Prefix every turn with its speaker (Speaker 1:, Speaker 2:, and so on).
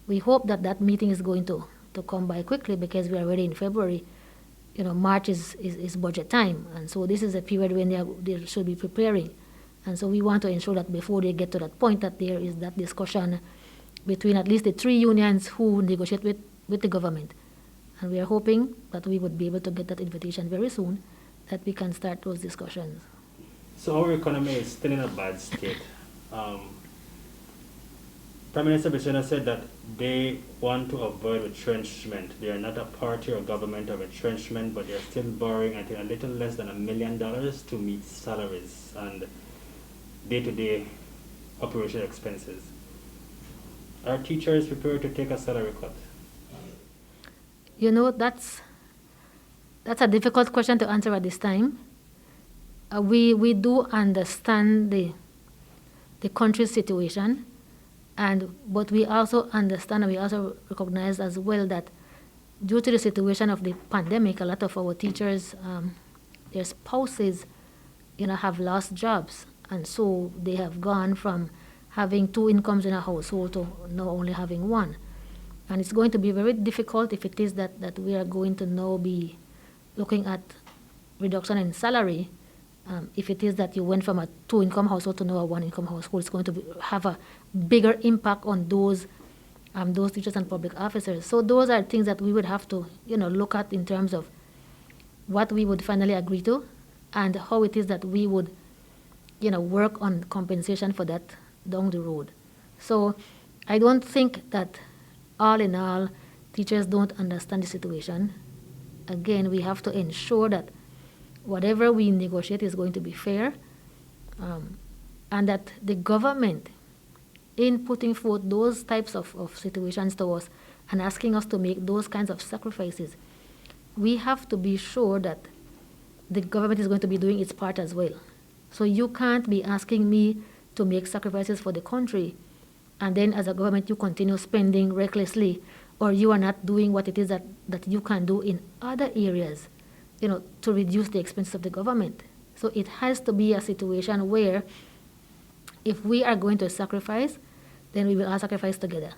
Speaker 1: we hope that that meeting is going to come by quickly because we are already in February. March is budget time, and so this is a period when they should be preparing. And so we want to ensure that before they get to that point that there is that discussion between at least the three unions who negotiate with the government. And we are hoping that we would be able to get that invitation very soon, that we can start those discussions.
Speaker 2: So our economy is still in a bad state. Prime Minister Briceño said that they want to avoid retrenchment. They are not a party or government of retrenchment, but they are still borrowing, I think, a little less than $1 million to meet salaries and day-to-day operational expenses. Are teachers prepared to take a salary cut?
Speaker 1: That's a difficult question to answer at this time. We do understand the country's situation, but we also understand and we also recognize as well that due to the situation of the pandemic, a lot of our teachers, their spouses, have lost jobs, and so they have gone from having 2 incomes in a household to now only having 1. And it's going to be very difficult if it is that we are going to now be looking at reduction in salary. If it is that you went from a 2-income household to now a 1-income household, it's going to have a bigger impact on those teachers and public officers. So those are things that we would have to, look at in terms of what we would finally agree to and how it is that we would, work on compensation for that down the road. So I don't think that all in all, teachers don't understand the situation. Again, we have to ensure that whatever we negotiate is going to be fair, and that the government, in putting forth those types of situations to us and asking us to make those kinds of sacrifices, we have to be sure that the government is going to be doing its part as well. So you can't be asking me to make sacrifices for the country, and then as a government you continue spending recklessly, or you are not doing what it is that you can do in other areas, to reduce the expenses of the government. So it has to be a situation where if we are going to sacrifice, then we will all sacrifice together.